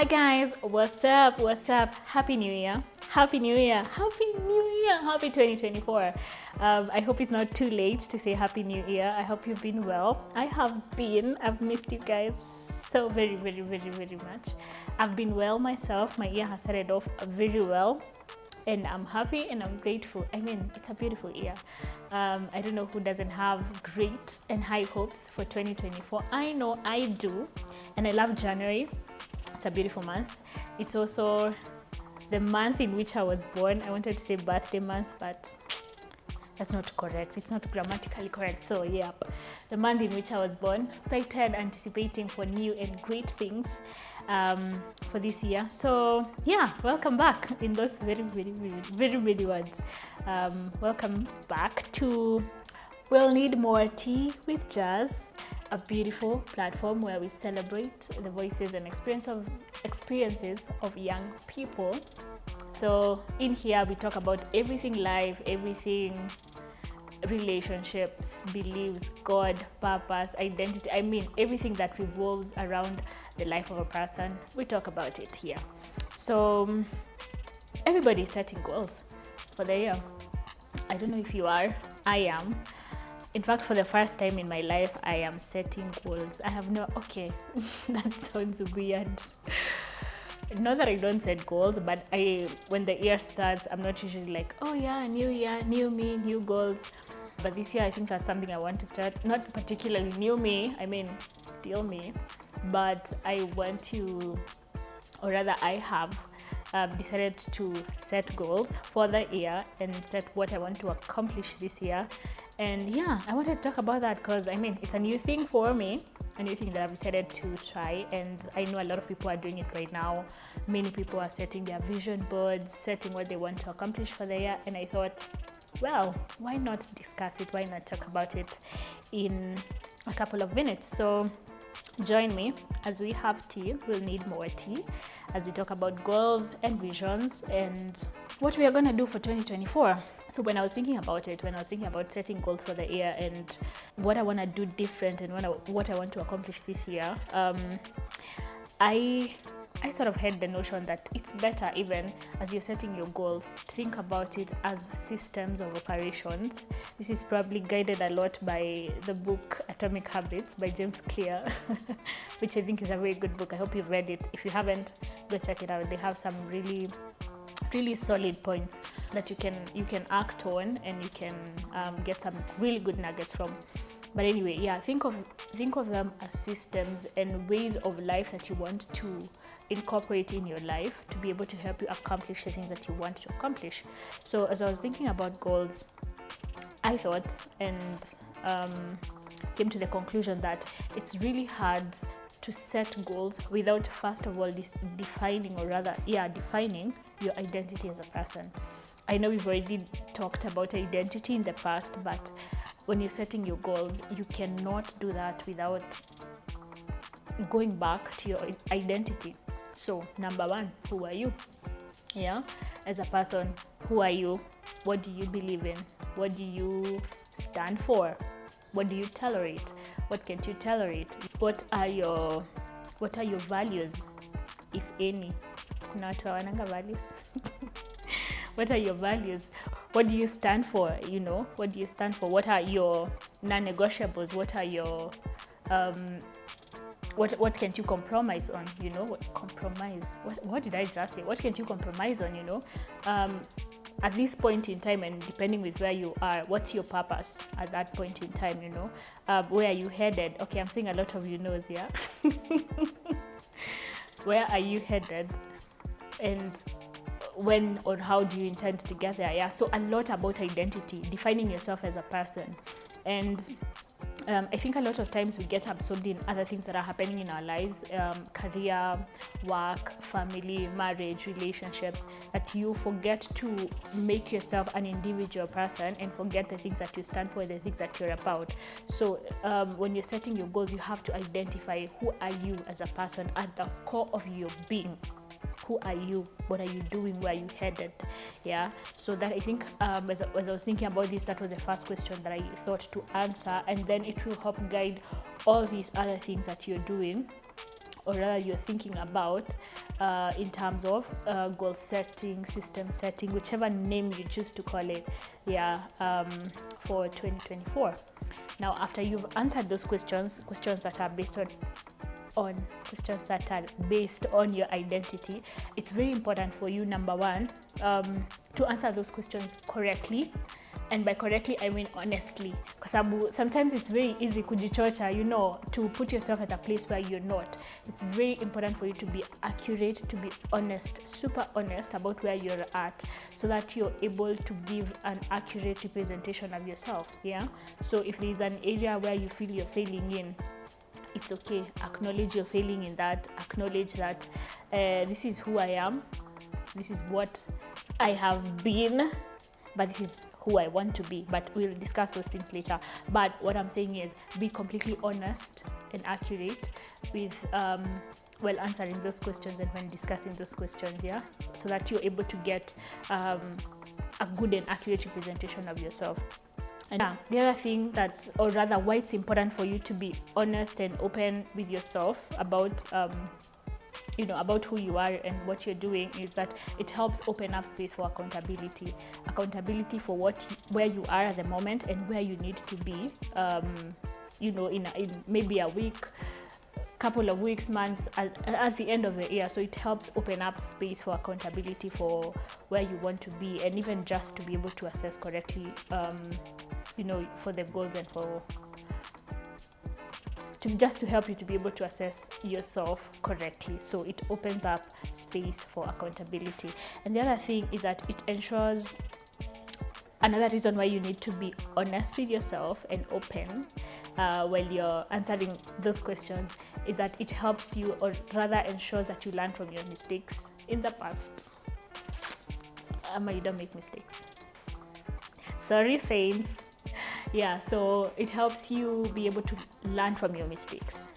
Hi guys, what's up? What's up? Happy New Year! Happy New Year! Happy New Year! Happy 2024. I hope it's not too late to say Happy New Year. I hope you've been well. I have been. I've missed you guys so very much. I've been well myself. My year has started off very well. And I'm happy and I'm grateful. I mean, it's a beautiful year. I don't know who doesn't have great and high hopes for 2024. I know I do. And I love January. It's a beautiful month. It's also the month in which I was born. I wanted to say birthday month, but that's not correct. It's not grammatically correct. So yeah, the month in which I was born. Excited, anticipating for new and great things for this year. So yeah, welcome back in those very many words. Welcome back to We'll Need More Tea with Jazz, a beautiful platform where we celebrate the voices and experiences of young people. So in here we talk about everything life, everything relationships, beliefs, God, purpose, identity. I mean, everything that revolves around the life of a person, we talk about it here. So everybody is setting goals for the year. I don't know if you are. I am. In fact, for the first time in my life, I am setting goals. I have okay, that sounds weird. Not that I don't set goals, but when the year starts, I'm not usually like, oh yeah, new year, new me, new goals. But this year, I think that's something I want to start. Not particularly new me, I mean, still me. But I want to, or rather I have decided to set goals for the year and set what I want to accomplish this year. And yeah, I wanted to talk about that because I mean, it's a new thing for me, a new thing that I've decided to try. And I know a lot of people are doing it right now. Many people are setting their vision boards, setting what they want to accomplish for the year. And I thought, well, why not discuss it? Why not talk about it in a couple of minutes? So join me as we have tea. We'll need more tea as we talk about goals and visions and what we are going to do for 2024. So when I was thinking about setting goals for the year and what I want to do different and what I want to accomplish this year, I sort of had the notion that it's better, even as you're setting your goals, to think about it as systems of operations. This is probably guided a lot by the book Atomic Habits by James Clear, which I think is a very good book. I hope you've read it. If you haven't, go check it out. They have some really solid points that you can act on and you can get some really good nuggets from. But anyway, yeah, think of them as systems and ways of life that you want to incorporate in your life to be able to help you accomplish the things that you want to accomplish. So as I was thinking about goals, I thought and came to the conclusion that it's really hard to set goals without first of all defining your identity as a person. I know we've already talked about identity in the past, but when you're setting your goals, you cannot do that without going back to your identity. So, number one, who are you? Yeah, as a person, who are you? What do you believe in? What do you stand for? What do you tolerate? What can't you tolerate? What are your values, if any? Kuna watu hawananga values. What are your values? What do you stand for? What do you stand for? What are your non-negotiables? What are your what can't you compromise on? Compromise. What did I just say? What can't you compromise on? At this point in time, and depending with where you are, what's your purpose at that point in time? Where are you headed? Okay, I'm seeing a lot of knows, yeah. Where are you headed? And when or how do you intend to get there? Yeah, so a lot about identity, defining yourself as a person. And I think a lot of times we get absorbed in other things that are happening in our lives, career, work, family, marriage, relationships, that you forget to make yourself an individual person and forget the things that you stand for, the things that you're about. So when you're setting your goals, you have to identify who are you as a person at the core of your being. Who are you? What are you doing? Where are you headed? Yeah. So that I think as I was thinking about this, that was the first question that I thought to answer, and then it will help guide all these other things that you're doing, or rather you're thinking about, in terms of goal setting, system setting, whichever name you choose to call it, for 2024. Now, after you've answered those questions that are based on your identity, it's very important for you, number one, to answer those questions correctly. And by correctly, I mean honestly. Because sometimes it's very easy kujichocha, to put yourself at a place where you're not. It's very important for you to be accurate, to be honest, super honest about where you're at, so that you're able to give an accurate representation of yourself. Yeah. So if there's an area where you feel you're failing in, it's okay. Acknowledge you're failing in that. Acknowledge that this is who I am. This is what I have been, but this is who I want to be. But we'll discuss those things later. But what I'm saying is, be completely honest and accurate with while answering those questions and when discussing those questions, so that you're able to get a good and accurate representation of yourself. And the other thing or rather why it's important for you to be honest and open with yourself about about who you are and what you're doing, is that it helps open up space for accountability for where you are at the moment and where you need to be, in maybe a week, couple of weeks, months, at the end of the year. So it helps open up space for accountability for where you want to be, and even just to be able to assess correctly, for the goals and to help you to be able to assess yourself correctly. So it opens up space for accountability. And the other thing is that it ensures, another reason why you need to be honest with yourself and open while you're answering those questions, is that it helps you, or rather ensures that you learn from your mistakes in the past. You don't make mistakes. Sorry, saints. So it helps you be able to learn from your mistakes.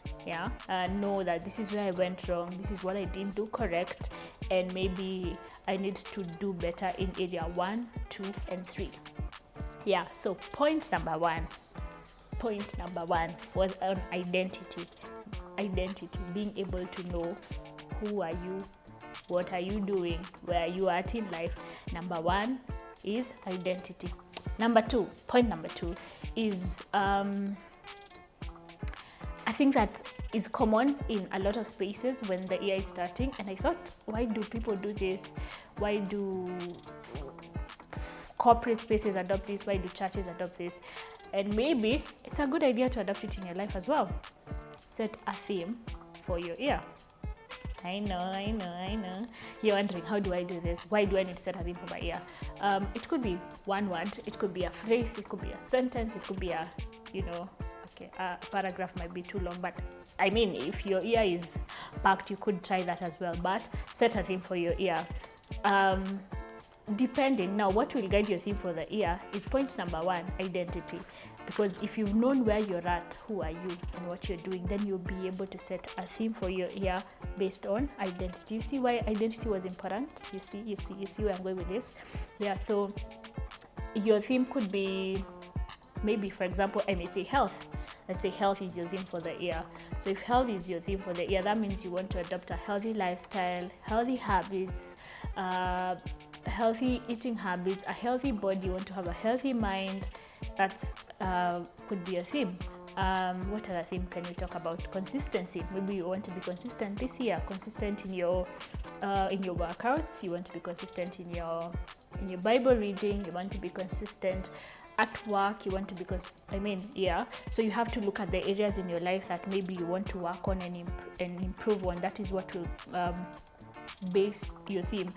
Know that this is where I went wrong, this is what I didn't do correct, and maybe I need to do better in area 1, 2, and 3. So point number one was on identity, being able to know who are you, what are you doing, where are you at in life. Number one is identity. Point number two is, I think that is common in a lot of spaces when the year is starting, and I thought, why do people do this? Why do corporate spaces adopt this? Why do churches adopt this? And maybe it's a good idea to adopt it in your life as well. Set a theme for your year. I know. You're wondering, how do I do this? Why do I need to set a theme for my year? It could be one word, it could be a phrase, it could be a sentence, it could be a paragraph might be too long, but I mean, if your year is packed, you could try that as well. But set a theme for your year. Depending, now what will guide your theme for the year is point number one, identity. Because if you've known where you're at, who are you and what you're doing, then you'll be able to set a theme for your year based on identity. You see why identity was important? You see where I'm going with this? So your theme could be, maybe for example, I may say health. Let's say health is your theme for the year. So if health is your theme for the year, that means you want to adopt a healthy lifestyle, healthy habits, healthy eating habits, a healthy body. You want to have a healthy mind. That's could be a theme. What other theme can we talk about? Consistency. Maybe you want to be consistent this year. Consistent in your workouts. You want to be consistent in your Bible reading. You want to be consistent at work. You want to be So you have to look at the areas in your life that maybe you want to work on and improve on. That is what will base your theme.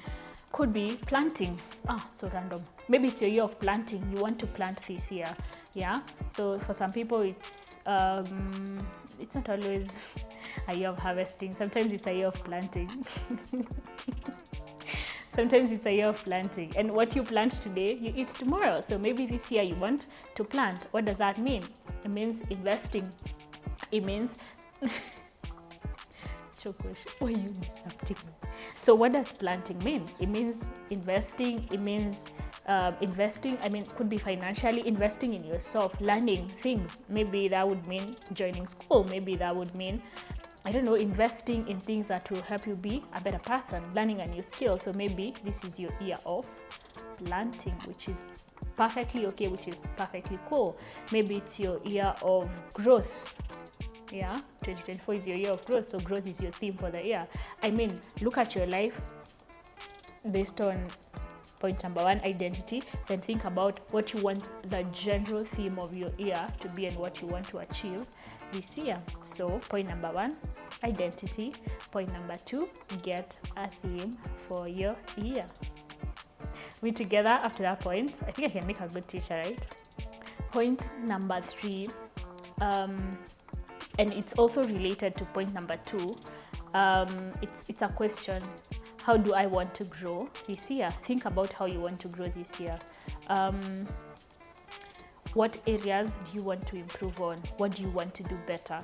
Could be planting. So random. Maybe it's your year of planting. You want to plant this year. So for some people, it's not always a year of harvesting. Sometimes it's a year of planting. And what you plant today, you eat tomorrow. So maybe this year you want to plant. What does that mean? It means investing. It means why are you disrupting me? So what does planting mean? It means investing. It means investing. Could be financially investing in yourself, learning things. Maybe that would mean joining school. Maybe that would mean I don't know, investing in things that will help you be a better person, learning a new skill. So maybe this is your year of planting, which is perfectly okay, which is perfectly cool. Maybe it's your year of growth. Yeah, 2024 is your year of growth, so growth is your theme for the year. I mean, look at your life based on point number 1, identity, then think about what you want the general theme of your year to be and what you want to achieve this year. So point number 1, identity. Point number 2, get a theme for your year. We together after that point. I think I can make a good teacher, right? Point number 3, and it's also related to point number 2. It's a question. How do I want to grow this year? Think about how you want to grow this year. What areas do you want to improve on? What do you want to do better?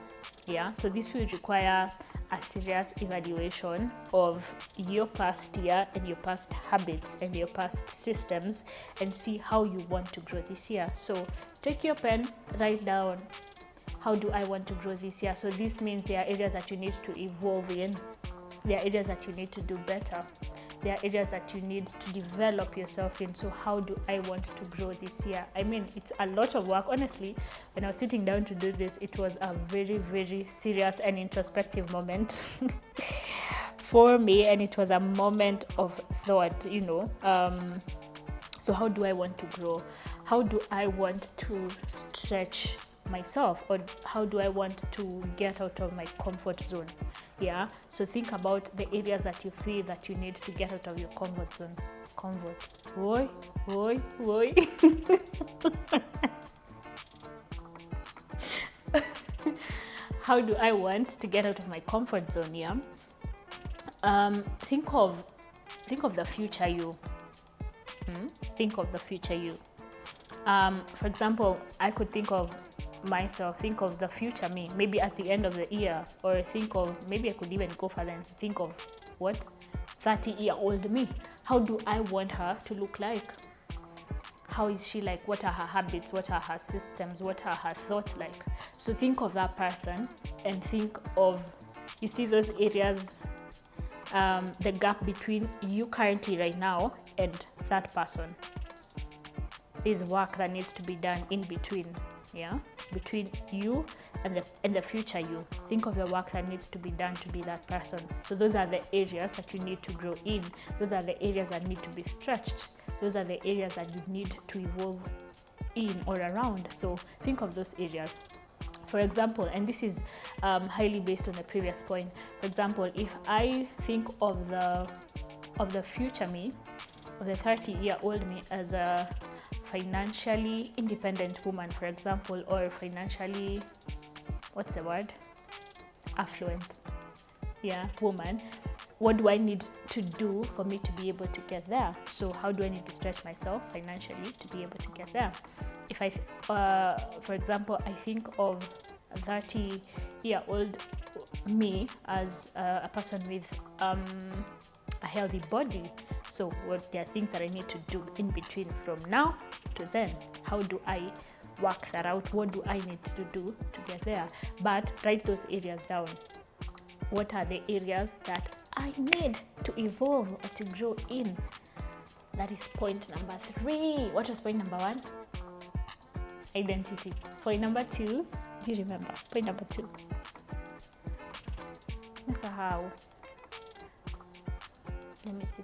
Yeah, so this will require a serious evaluation of your past year and your past habits and your past systems and see how you want to grow this year. So take your pen, write down, how do I want to grow this year? So this means there are areas that you need to evolve in. There are areas that you need to do better. There are areas that you need to develop yourself in. So how do I want to grow this year? I mean, it's a lot of work. Honestly, when I was sitting down to do this, it was a very, very serious and introspective moment for me. And it was a moment of thought, So how do I want to grow? How do I want to stretch myself, or how do I want to get out of my comfort zone? Yeah, so think about the areas that you feel that you need to get out of your comfort zone. How do I want to get out of my comfort zone? Yeah, think of the future you. Think of the future you. For example, I could think of myself, think of the future me, maybe at the end of the year, or maybe I could even go further and think of 30-year-old me. How do I want her to look like? How is she like? What are her habits? What are her systems? What are her thoughts like? So think of that person and think of, you see those areas, the gap between you currently right now and that person. There's work that needs to be done in between, yeah, between you and the future you. Think of the work that needs to be done to be that person. So those are the areas that you need to grow in. Those are the areas that need to be stretched. Those are the areas that you need to evolve in or around. So think of those areas. For example, and this is highly based on the previous point. For example, if I think of the future me, of the 30-year-old me as a financially independent woman, for example, or financially, affluent, woman, what do I need to do for me to be able to get there? So how do I need to stretch myself financially to be able to get there? If I, for example, I think of a 30-year-old me as a person with a healthy body. So there are things that I need to do in between from now to then. How do I work that out? What do I need to do to get there? But write those areas down. What are the areas that I need to evolve or to grow in? That is point number 3. What was point number 1? Identity. Point number 2, do you remember? Point number 2. Nisahau. Let me see.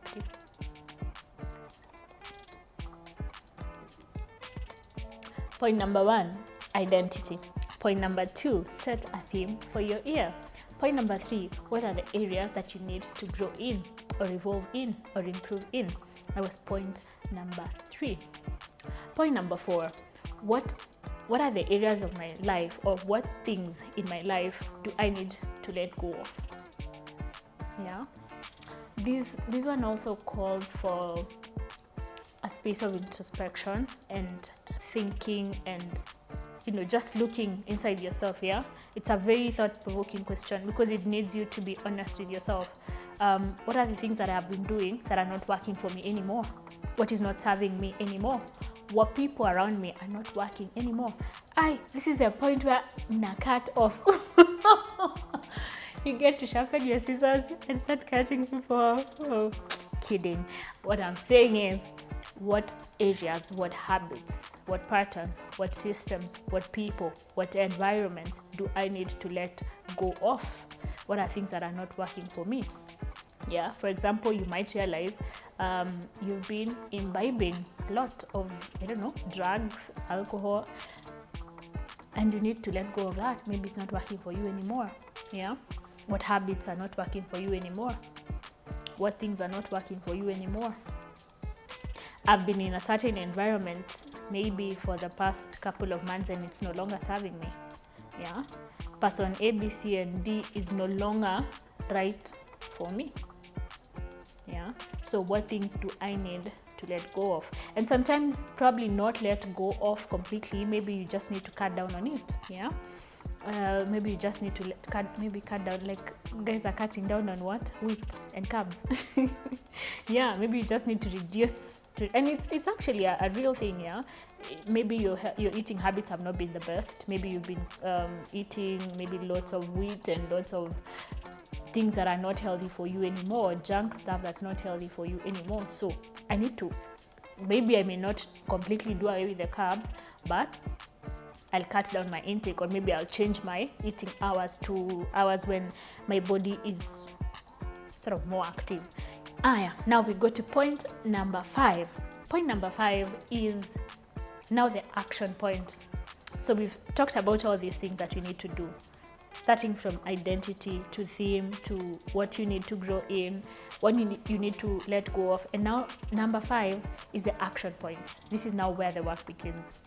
Point number 1, identity. Point number 2, set a theme for your year. Point number 3, what are the areas that you need to grow in or evolve in or improve in? That was point number 3. Point number 4, what are the areas of my life, or what things in my life do I need to let go of? Yeah. This one also calls for a space of introspection and thinking and just looking inside yourself. Yeah, it's a very thought-provoking question because it needs you to be honest with yourself. What are the things that I have been doing that are not working for me anymore? What is not serving me anymore? What people around me are not working anymore? This is the point where I'm gonna cut off. You get to sharpen your scissors and start cutting people off. Oh, kidding. What I'm saying is, what areas, what habits, what patterns, what systems, what people, what environments do I need to let go of? What are things that are not working for me? Yeah, for example, you might realize you've been imbibing a lot of, drugs, alcohol, and you need to let go of that. Maybe it's not working for you anymore. Yeah, what habits are not working for you anymore? What things are not working for you anymore? I've been in a certain environment maybe for the past couple of months and it's no longer serving me. Yeah, person A, B, C, and D is no longer right for me. Yeah, so what things do I need to let go of? And sometimes probably not let go of completely. Maybe you just need to cut down on it. Yeah, maybe you just need to cut down, like guys are cutting down on what? Wheat and carbs. Yeah, maybe you just need to reduce. And it's actually a real thing. Yeah, maybe your eating habits have not been the best. Maybe you've been eating maybe lots of wheat and lots of things that are not healthy for you anymore, junk stuff that's not healthy for you anymore. So I need to, maybe I may not completely do away with the carbs, but I'll cut down my intake, or maybe I'll change my eating hours to hours when my body is sort of more active. Now we go to point number 5. Point number 5 is now the action points. So we've talked about all these things that you need to do, starting from identity to theme to what you need to grow in, what you need to let go of. And now number 5 is the action points. This is now where the work begins.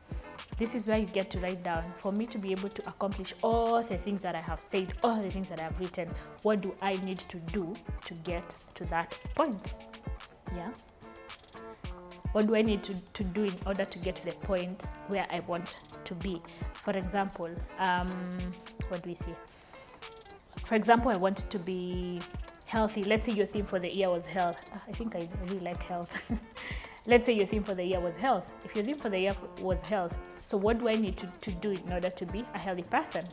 This is where you get to write down, for me to be able to accomplish all the things that I have said, all the things that I have written, what do I need to do to get to that point? Yeah. What do I need to do in order to get to the point where I want to be? For example, what do we see? For example, I want to be healthy. Let's say your theme for the year was health. I think I really like health. Let's say your theme for the year was health. If your theme for the year was health, so what do I need to do in order to be a healthy person?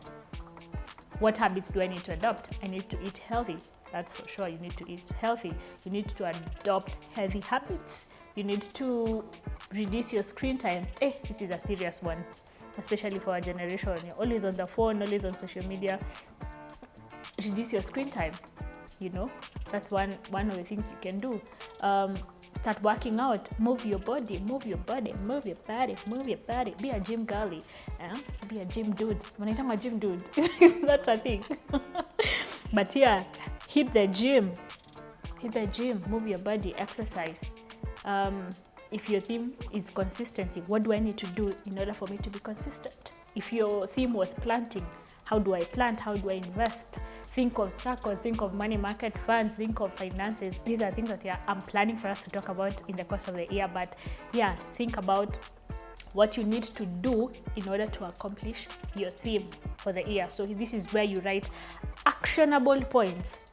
What habits do I need to adopt? I need to eat healthy. That's for sure. You need to eat healthy. You need to adopt healthy habits. You need to reduce your screen time. This is a serious one, especially for our generation. You're always on the phone, always on social media. Reduce your screen time. That's one of the things you can do. Start working out, move your body. Be a gym girly, be a gym dude. When I am a gym dude, that's a thing. But yeah, hit the gym, move your body, exercise. If your theme is consistency, what do I need to do in order for me to be consistent? If your theme was planting, how do I plant? How do I invest? Think of circles, think of money market funds, think of finances. These are things that I'm planning for us to talk about in the course of the year. But yeah, think about what you need to do in order to accomplish your theme for the year. So this is where you write actionable points.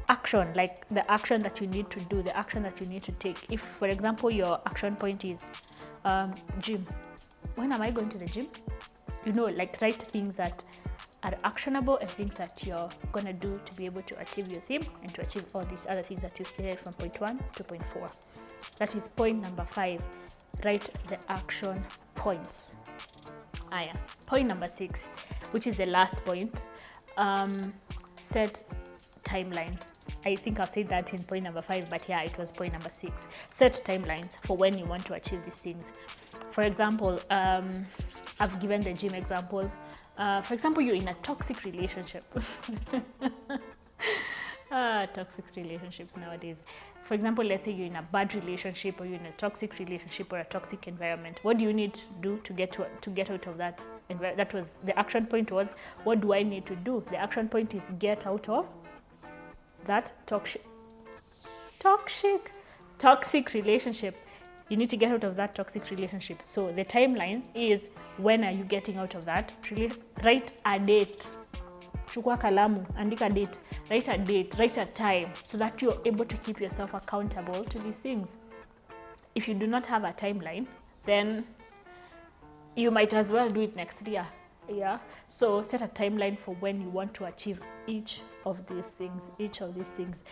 Action, like the action that you need to do, the action that you need to take. If, for example, your action point is gym. When am I going to the gym? Like write things that are actionable and things that you're going to do to be able to achieve your theme and to achieve all these other things that you've stated from point 1 to point 4. That is point number 5. Write the action points. Point number 6, which is the last point. Set timelines. I think I've said that in point number 5, but yeah, it was point number 6. Set timelines for when you want to achieve these things. For example, I've given the gym example. For example, you're in a toxic relationship. Toxic relationships nowadays. For example, let's say you're in a bad relationship, or you're in a toxic relationship or a toxic environment. What do you need to do to get out of that? That was the action point. Was what do I need to do? The action point is get out of that toxic relationship. You need to get out of that toxic relationship. So the timeline is, when are you getting out of that? Write a date. Chukua kalamu, andika date. Write a date, write a time, so that you're able to keep yourself accountable to these things. If you do not have a timeline, then you might as well do it next year. Yeah, so set a timeline for when you want to achieve each of these things.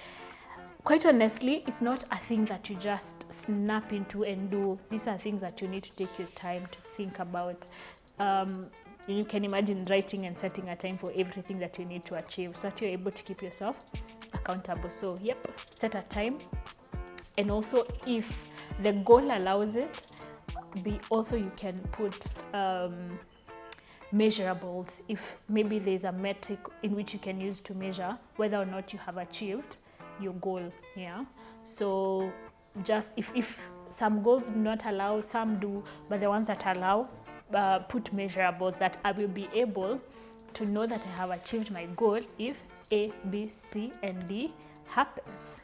Quite honestly, it's not a thing that you just snap into and do. These are things that you need to take your time to think about. You can imagine writing and setting a time for everything that you need to achieve so that you're able to keep yourself accountable. So yep, set a time. And also, if the goal allows it, you can put measurables. If maybe there's a metric in which you can use to measure whether or not you have achieved your goal. Yeah, so just if some goals do not allow, some do, but the ones that allow, put measurables that I will be able to know that I have achieved my goal if A, B, C, and D happens.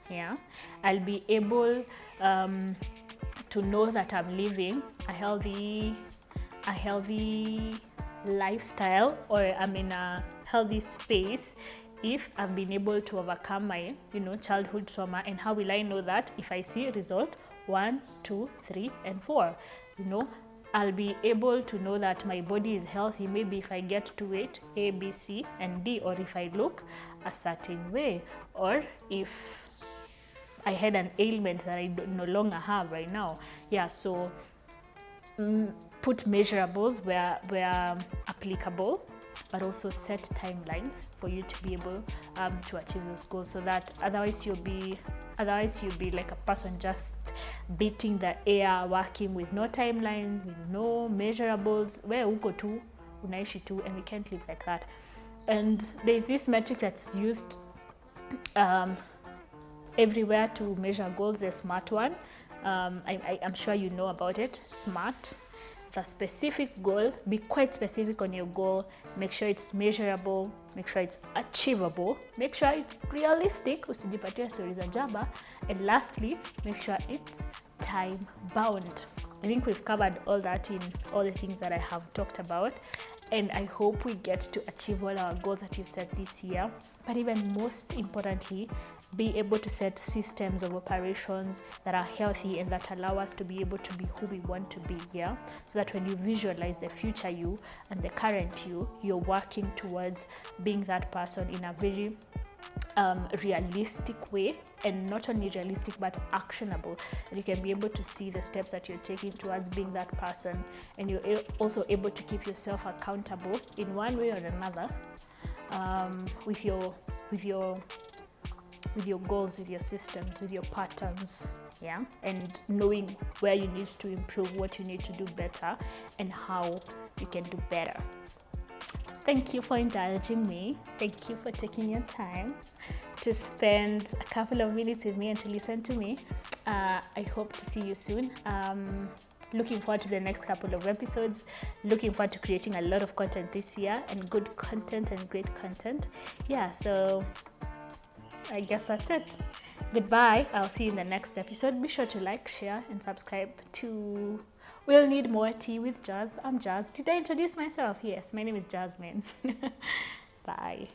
Yeah, I'll be able to know that I'm living a healthy lifestyle, or I'm in a healthy space if I've been able to overcome my childhood trauma. And how will I know that? If I see result 1, 2, 3, and 4, I'll be able to know that my body is healthy maybe if I get to weight A, B, C, and D, or if I look a certain way, or if I had an ailment that I no longer have right now. Yeah, so put measurables where applicable, but also set timelines for you to be able to achieve those goals, so that otherwise you'll be like a person just beating the air, working with no timeline, with no measurables, where uko tu unaishi tu, and we can't live like that. And there's this metric that's used everywhere to measure goals, the SMART one. I'm sure you know about it. SMART, the specific goal. Be quite specific on your goal. Make sure it's measurable. Make sure it's achievable. Make sure it's realistic. Usijipatia stories za jaba. And lastly, make sure it's time bound. I think we've covered all that in all the things that I have talked about. And I hope we get to achieve all our goals that you've set this year. But even most importantly, be able to set systems of operations that are healthy and that allow us to be able to be who we want to be, yeah? So that when you visualize the future you and the current you, you're working towards being that person in a very realistic way, and not only realistic but actionable, and you can be able to see the steps that you're taking towards being that person, and you're also able to keep yourself accountable in one way or another, with your goals, with your systems, with your patterns, yeah, and knowing where you need to improve, what you need to do better, and how you can do better. Thank you for indulging me. Thank you for taking your time to spend a couple of minutes with me and to listen to me. I hope to see you soon. Looking forward to the next couple of episodes. Looking forward to creating a lot of content this year, and good content and great content. Yeah, so I guess that's it. Goodbye. I'll see you in the next episode. Be sure to like, share, and subscribe to We'll Need More Tea with Jazz. I'm Jazz. Did I introduce myself? Yes, my name is Jasmine. Bye.